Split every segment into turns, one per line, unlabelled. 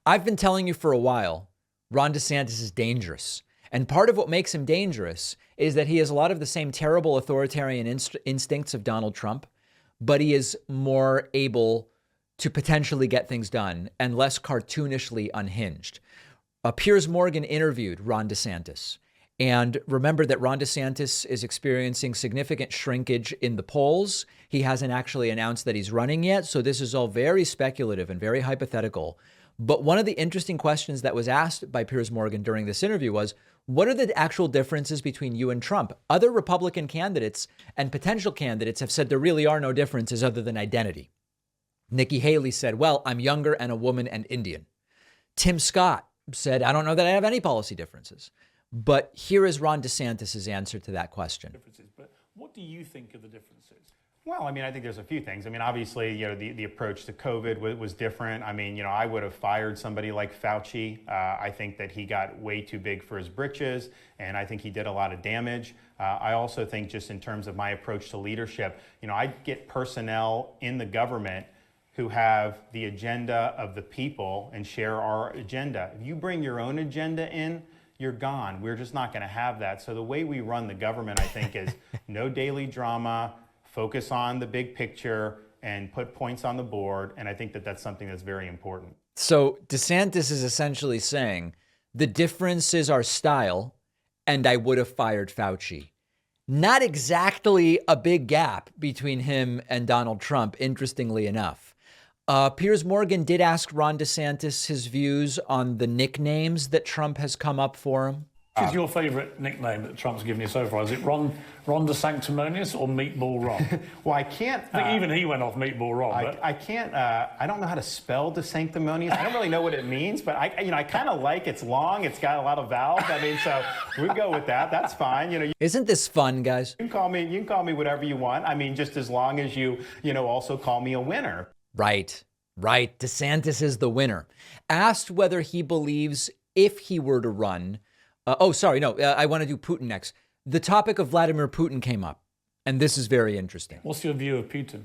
I've been telling you for a while, Ron DeSantis is dangerous. And part of what makes him dangerous is that he has a lot of the same terrible authoritarian instincts of Donald Trump, but he is more able to potentially get things done and less cartoonishly unhinged. Piers Morgan interviewed Ron DeSantis. And remember that Ron DeSantis is experiencing significant shrinkage in the polls. He hasn't actually announced that he's running yet. So this is all very speculative and very hypothetical. But one of the interesting questions that was asked by Piers Morgan during this interview was, what are the actual differences between you and Trump? Other Republican candidates and potential candidates have said there really are no differences other than identity. Nikki Haley said, well, I'm younger and a woman and Indian. Tim Scott said, I don't know that I have any policy differences. But here is Ron DeSantis' answer to that question.
But what do you think of the differences?
Well, I mean, I think there's a few things. I mean, obviously, the approach to COVID was different. I mean, I would have fired somebody like Fauci. I think that he got way too big for his britches, and I think he did a lot of damage. I also think just in terms of my approach to leadership, I get personnel in the government who have the agenda of the people and share our agenda. If you bring your own agenda in, you're gone. We're just not going to have that. So the way we run the government, I think, is no daily drama, focus on the big picture, and put points on the board. And I think that that's something that's very important.
So DeSantis is essentially saying the difference is our style, and I would have fired Fauci. Not exactly a big gap between him and Donald Trump, interestingly enough. Piers Morgan did ask Ron DeSantis his views on the nicknames that Trump has come up for him.
What is your favorite nickname that Trump's given you so far? Is it Ron the Sanctimonious or Meatball Ron?
Well, I can't.
I think even he went off Meatball Ron.
I can't. I don't know how to spell the Sanctimonious. I don't really know what it means, but I kind of like it's long. It's got a lot of vowels. I mean, so we go with that. That's fine.
Isn't this fun, guys?
You can call me whatever you want. I mean, just as long as you also call me a winner.
Right. DeSantis is the winner. Asked whether he believes if he were to run. I want to do Putin next. The topic of Vladimir Putin came up, and this is very interesting.
What's your view of Putin?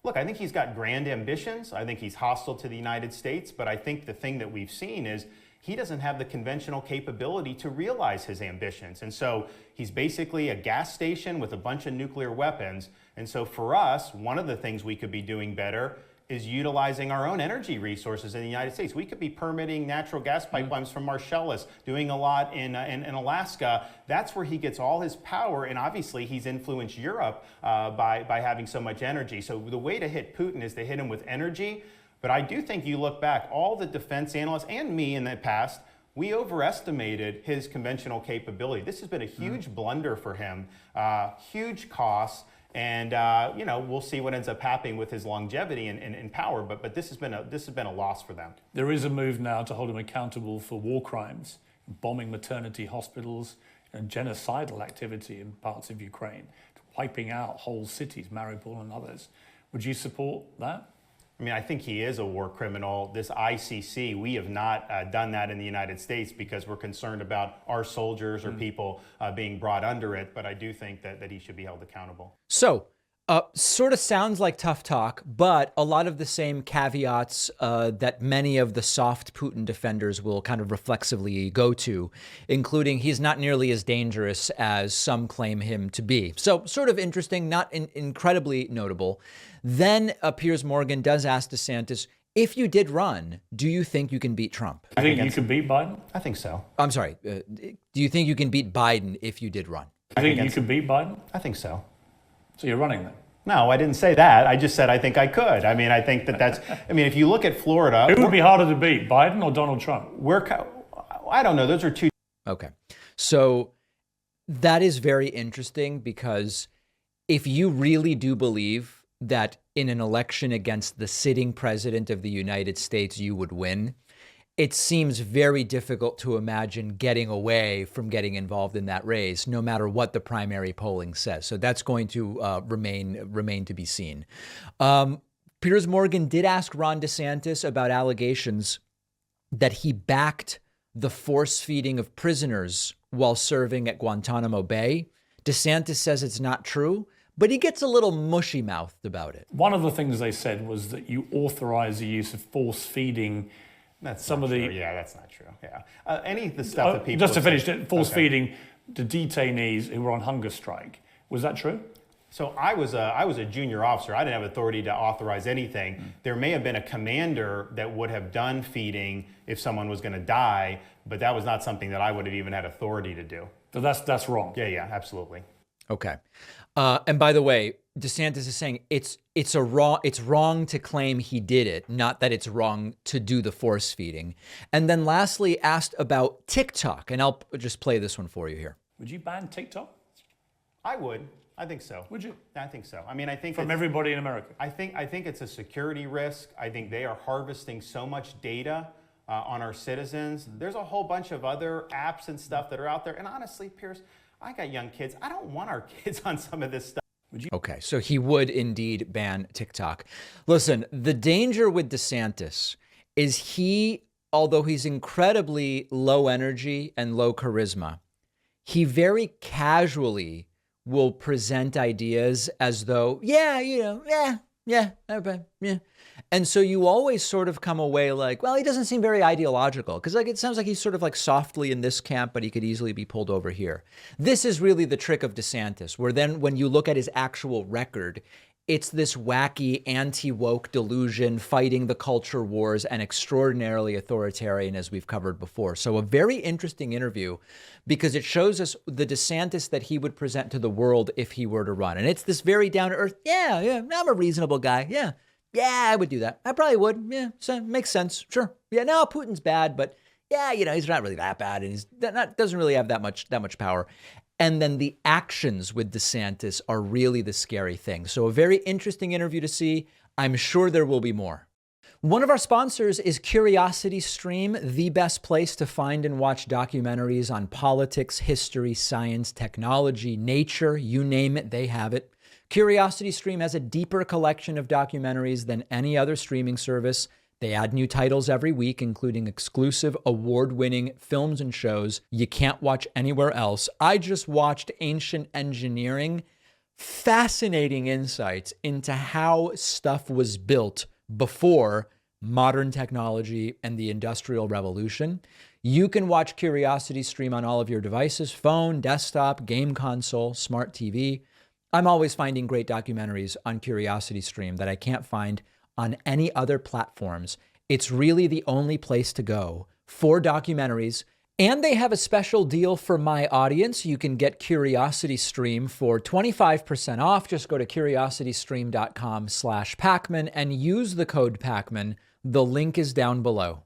Look, I think he's got grand ambitions. I think he's hostile to the United States, but I think the thing that we've seen is he doesn't have the conventional capability to realize his ambitions. And so he's basically a gas station with a bunch of nuclear weapons. And so for us, one of the things we could be doing better is utilizing our own energy resources in the United States. We could be permitting natural gas pipelines from Marcellus, doing a lot in Alaska. That's where he gets all his power, and obviously he's influenced Europe by having so much energy. So the way to hit Putin is to hit him with energy. But I do think you look back, all the defense analysts and me in the past, we overestimated his conventional capability. This has been a huge blunder for him, huge costs. And we'll see what ends up happening with his longevity and power. But this has been a loss for them.
There is a move now to hold him accountable for war crimes, bombing maternity hospitals, and genocidal activity in parts of Ukraine, wiping out whole cities, Mariupol and others. Would you support that?
I mean, I think he is a war criminal. This ICC, we have not done that in the United States because we're concerned about our soldiers or people being brought under it. But I do think that he should be held accountable.
So sort of sounds like tough talk, but a lot of the same caveats that many of the soft Putin defenders will kind of reflexively go to, including he's not nearly as dangerous as some claim him to be. So sort of interesting, not incredibly notable. Then Piers Morgan does ask DeSantis, if you did run, do you think you can beat Trump?
I think you could beat Biden?
I think so.
I'm sorry. Do you think you can beat Biden if you did run?
I think you could beat Biden?
I think so.
So you're running then?
No, I didn't say that. I just said I think I could. I mean, I think that's. I mean, if you look at Florida,
who would be harder to beat, Biden or Donald Trump?
I don't know. Those are two.
Okay, so that is very interesting because if you really do believe that in an election against the sitting president of the United States, you would win, it seems very difficult to imagine getting away from getting involved in that race, no matter what the primary polling says. So that's going to remain to be seen. Piers Morgan did ask Ron DeSantis about allegations that he backed the force feeding of prisoners while serving at Guantanamo Bay. DeSantis says it's not true, but he gets a little mushy-mouthed about it.
One of the things they said was that you authorize the use of force feeding
That's
some
not
of the
true. Yeah, that's not true. Yeah, any of the stuff that people
just to
have
finish,
said-
force
Okay.
feeding the detainees who were on hunger strike. Was that true?
So I was a junior officer. I didn't have authority to authorize anything. There may have been a commander that would have done feeding if someone was going to die, but that was not something that I would have even had authority to do.
So that's wrong.
Yeah, absolutely.
Okay. And by the way, DeSantis is saying it's wrong to claim he did it, not that it's wrong to do the force feeding. And then lastly, asked about TikTok, and I'll just play this one for you here.
Would you ban TikTok?
I would. I think so.
Would you?
I think so. I mean, I think
From everybody in America?
I think it's a security risk. I think they are harvesting so much data on our citizens. There's a whole bunch of other apps and stuff that are out there. And honestly, Piers, I got young kids. I don't want our kids on some of this stuff.
Okay, so he would indeed ban TikTok. Listen, the danger with DeSantis is although he's incredibly low energy and low charisma, he very casually will present ideas as though, okay, yeah. And so you always sort of come away like, well, he doesn't seem very ideological, because it sounds like he's sort of like softly in this camp, but he could easily be pulled over here. This is really the trick of DeSantis, where then when you look at his actual record, it's this wacky anti-woke delusion fighting the culture wars and extraordinarily authoritarian, as we've covered before. So a very interesting interview because it shows us the DeSantis that he would present to the world if he were to run. And it's this very down-to-earth, yeah, I'm a reasonable guy. Yeah, I would do that. I probably would. Yeah, so makes sense. Sure. Yeah, no, Putin's bad, but yeah, he's not really that bad, and doesn't really have that much power. And then the actions with DeSantis are really the scary thing. So a very interesting interview to see. I'm sure there will be more. One of our sponsors is CuriosityStream, the best place to find and watch documentaries on politics, history, science, technology, nature, you name it, they have it. CuriosityStream has a deeper collection of documentaries than any other streaming service. They add new titles every week, including exclusive award-winning films and shows you can't watch anywhere else. I just watched Ancient Engineering. Fascinating insights into how stuff was built before modern technology and the Industrial Revolution. You can watch CuriosityStream on all of your devices, phone, desktop, game console, smart TV. I'm always finding great documentaries on CuriosityStream that I can't find on any other platforms. It's really the only place to go for documentaries. And they have a special deal for my audience. You can get CuriosityStream for 25% off. Just go to curiositystream.com/Pacman and use the code Pacman. The link is down below.